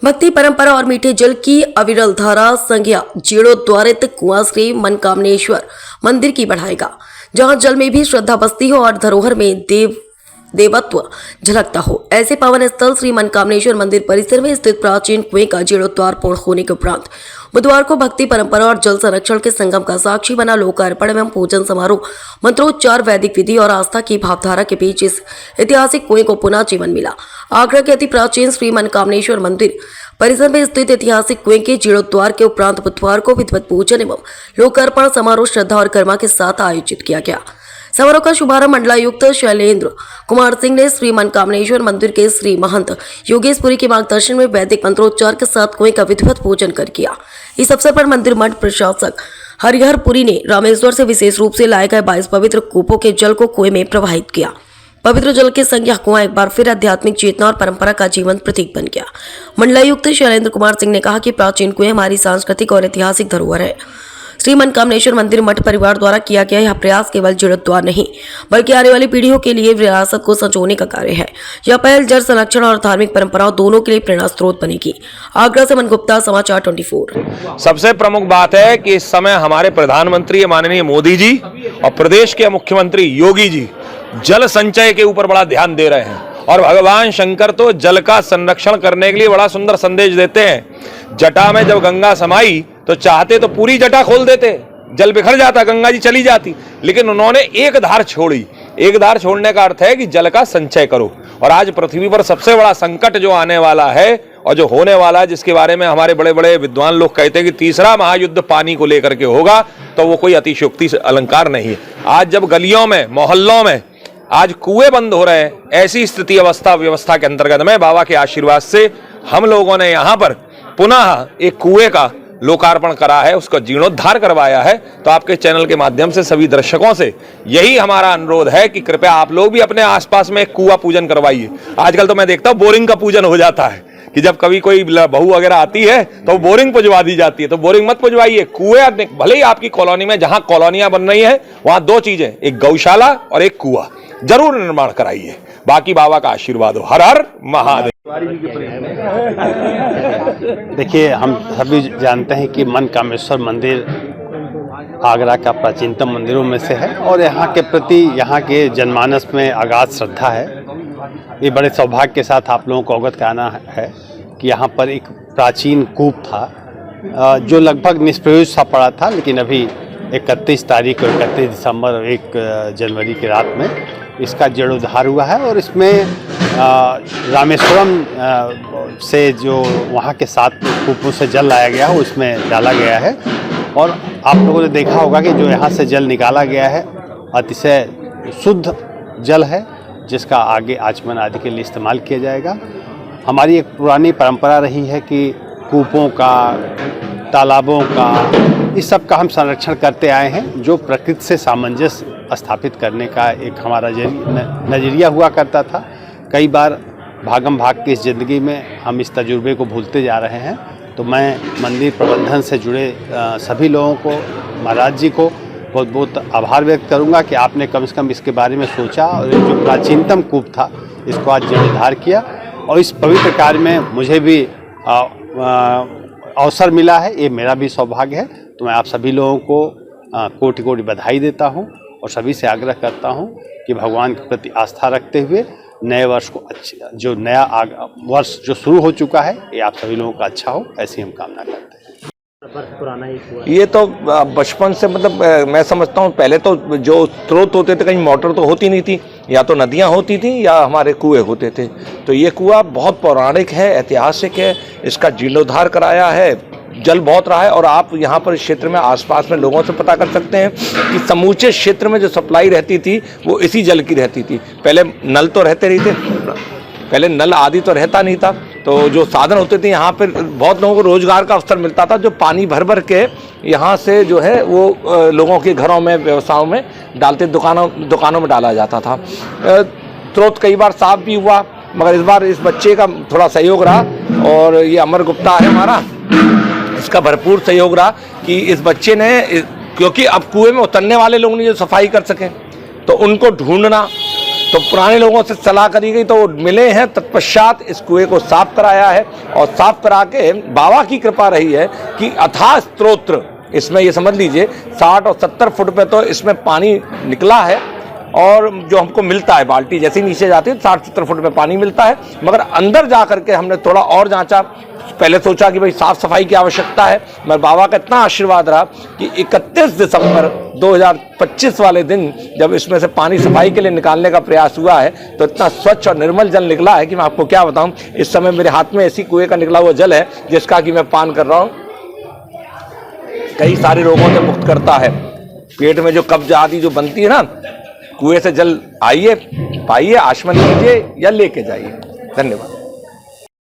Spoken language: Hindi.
भक्ति परंपरा और मीठे जल की अविरल धारा संज्ञा जीर्णोद्वारित कुआं श्री मनकामनेश्वर मंदिर की बढ़ाएगा, जहां जल में भी श्रद्धा बसती हो और धरोहर में देवत्व झलकता हो। ऐसे पावन स्थल श्री मनकामनेश्वर मंदिर परिसर में स्थित प्राचीन कुएं का जीर्णोद्वार पूर्ण होने के उपरांत बुधवार को भक्ति परंपरा और जल संरक्षण के संगम का साक्षी बना लोकार्पण एवं पूजन समारोह, मंत्रोच्चार, वैदिक विधि और आस्था की भावधारा के बीच इस ऐतिहासिक कुएं को पुनः जीवन मिला। आगरा के अति प्राचीन श्री मनकामनेश्वर मंदिर परिसर में स्थित ऐतिहासिक कुएं के जीर्णोद्वार के उपरांत बुधवार को विधिवत पूजन एवं लोकार्पण समारोह श्रद्धा और कर्मा के साथ आयोजित किया गया। समारोह का शुभारंभ मंडलायुक्त शैलेंद्र कुमार सिंह ने श्री मनकामनेश्वर मंदिर के श्री महंत योगेशपुरी के मार्गदर्शन में वैदिक मंत्रोच्चार के साथ कुएं का विधिवत पूजन कर किया। इस अवसर पर मंदिर मठ प्रशासक हरिहरपुरी ने रामेश्वर से विशेष रूप से लाए गए 22 पवित्र कूपों के जल को कुएं में प्रवाहित किया। पवित्र जल के संग यह कुआं एक बार फिर आध्यात्मिक चेतना और परंपरा का जीवंत प्रतीक बन गया। मंडलायुक्त शैलेंद्र कुमार सिंह ने कहा कि प्राचीन कुएं हमारी सांस्कृतिक और ऐतिहासिक धरोहर है। श्री मनकामनेश्वर मंदिर मठ परिवार द्वारा किया गया यह प्रयास केवल जीर्णोद्वार नहीं बल्कि आने वाली पीढ़ियों के लिए विरासत को संजोने का कार्य है। यह पहल जल संरक्षण और धार्मिक परंपराओं दोनों के लिए प्रेरणा स्रोत बनेगी। आगरा से मन गुप्ता, समाचार 24। सबसे प्रमुख बात है कि इस समय हमारे प्रधानमंत्री माननीय मोदी जी और प्रदेश के मुख्यमंत्री योगी जी जल संचय के ऊपर बड़ा ध्यान दे रहे हैं और भगवान शंकर तो जल का संरक्षण करने के लिए बड़ा सुंदर संदेश देते हैं। जटा में जब गंगा समाई तो चाहते तो पूरी जटा खोल देते, जल बिखर जाता, गंगा जी चली जाती, लेकिन उन्होंने एक धार छोड़ी। एक धार छोड़ने का अर्थ है कि जल का संचय करो। और आज पृथ्वी पर सबसे बड़ा संकट जो आने वाला है और जो होने वाला है, जिसके बारे में हमारे बड़े बड़े विद्वान लोग कहते हैं कि तीसरा महायुद्ध पानी को लेकर के होगा, तो वो कोई अतिशयोक्ति से अलंकार नहीं है। आज जब गलियों में, मोहल्लों में आज कुएं बंद हो रहे हैं, ऐसी स्थिति व्यवस्था के अंतर्गत में बाबा के आशीर्वाद से हम लोगों ने यहाँ पर पुनः एक कुएं का लोकार्पण करा है, उसका जीर्णोद्धार करवाया है। तो आपके चैनल के माध्यम से सभी दर्शकों से यही हमारा अनुरोध है कि कृपया आप लोग भी अपने आसपास में कुआं पूजन करवाइए। आजकल तो मैं देखता हूँ बोरिंग का पूजन हो जाता है कि जब कभी कोई बहू वगैरह आती है तो बोरिंग पुजवा दी जाती है। तो बोरिंग मत पुजवाइए, कुएं भले ही आपकी कॉलोनी में जहां कॉलोनियां बन रही हैं वहां दो चीजें, एक गौशाला और एक कुआं जरूर निर्माण कराइए। बाकी बाबा का आशीर्वाद हो। हर हर महादेव। देखिए, हम सभी जानते हैं कि मनकामेश्वर मंदिर आगरा का प्राचीनतम मंदिरों में से है और यहाँ के प्रति यहाँ के जनमानस में अगाध श्रद्धा है। ये बड़े सौभाग्य के साथ आप लोगों को अवगत कराना है कि यहाँ पर एक प्राचीन कूप था जो लगभग निष्प्रयोज सा पड़ा था, लेकिन अभी 31 तारीख और 31 दिसंबर और 1 जनवरी की रात में इसका जीर्णोद्धार हुआ है। और इसमें रामेश्वरम से जो वहाँ के 7 कूपों से जल लाया गया है उसमें डाला गया है। और आप लोगों ने देखा होगा कि जो यहाँ से जल निकाला गया है अतिशय शुद्ध जल है, जिसका आगे आचमन आदि के लिए इस्तेमाल किया जाएगा। हमारी एक पुरानी परंपरा रही है कि कूपों का, तालाबों का, इस सब का हम संरक्षण करते आए हैं, जो प्रकृति से सामंजस्य स्थापित करने का एक हमारा नज़रिया हुआ करता था। कई बार भागम भाग की इस ज़िंदगी में हम इस तजुर्बे को भूलते जा रहे हैं। तो मैं मंदिर प्रबंधन से जुड़े सभी लोगों को, महाराज जी को बहुत बहुत आभार व्यक्त करूंगा कि आपने कम से कम इसके बारे में सोचा और जो प्राचीनतम कूप था इसको आज जीर्णोद्धार किया। और इस पवित्र कार्य में मुझे भी अवसर मिला है, ये मेरा भी सौभाग्य है। तो मैं आप सभी लोगों को कोटि कोटि बधाई देता हूँ और सभी से आग्रह करता हूँ कि भगवान के प्रति आस्था रखते हुए नए वर्ष को जो नया वर्ष जो शुरू हो चुका है ये आप सभी लोगों का अच्छा हो, ऐसी हम कामना करते हैं। ये तो बचपन से मतलब मैं समझता हूँ, पहले तो जो स्रोत होते थे, कहीं मोटर तो होती नहीं थी, या तो नदियाँ होती थी या हमारे कुएं होते थे। तो ये कुआं बहुत पौराणिक है, ऐतिहासिक है, इसका जीर्णोद्धार कराया है, जल बहुत रहा है। और आप यहाँ पर इस क्षेत्र में आसपास में लोगों से पता कर सकते हैं कि समूचे क्षेत्र में जो सप्लाई रहती थी वो इसी जल की रहती थी। पहले नल तो रहते नहीं थे, पहले नल आदि तो रहता नहीं था, तो जो साधन होते थे यहाँ पर बहुत लोगों को रोजगार का अवसर मिलता था, जो पानी भर भर के यहाँ से जो है वो लोगों के घरों में, व्यवसायों में डालते, दुकानों में डाला जाता था। स्रोत कई बार साफ भी हुआ, मगर इस बार इस बच्चे का थोड़ा सहयोग रहा और ये अमर गुप्ता है हमारा, इसका भरपूर सहयोग रहा कि इस बच्चे ने, क्योंकि अब कुएं में उतरने वाले लोग नहीं जो सफाई कर सकें, तो उनको ढूंढना, तो पुराने लोगों से सलाह करी गई तो वो मिले हैं, तत्पश्चात इस कुएं को साफ कराया है और साफ करा के बाबा की कृपा रही है कि अथाह स्त्रोत्र इसमें, ये समझ लीजिए 60 और 70 फुट पे तो इसमें पानी निकला है और जो हमको मिलता है बाल्टी जैसे ही नीचे जाती है 60-70 फुट में पानी मिलता है। मगर अंदर जा करके हमने थोड़ा और जांचा, पहले सोचा कि भाई साफ सफाई की आवश्यकता है, मगर बाबा का इतना आशीर्वाद रहा कि 31 दिसंबर 2025 वाले दिन जब इसमें से पानी सफाई के लिए निकालने का प्रयास हुआ है तो इतना स्वच्छ और निर्मल जल निकला है कि मैं आपको क्या बताऊं। इस समय मेरे हाथ में ऐसी कुएं का निकला हुआ जल है जिसका कि मैं पान कर रहा हूं, कई सारे रोगों से मुक्त करता है। पेट में जो कब्ज आदि जो बनती है ना, कुएं से जल आइए, पाइए, आचमन कीजिए या लेके जाइए। धन्यवाद।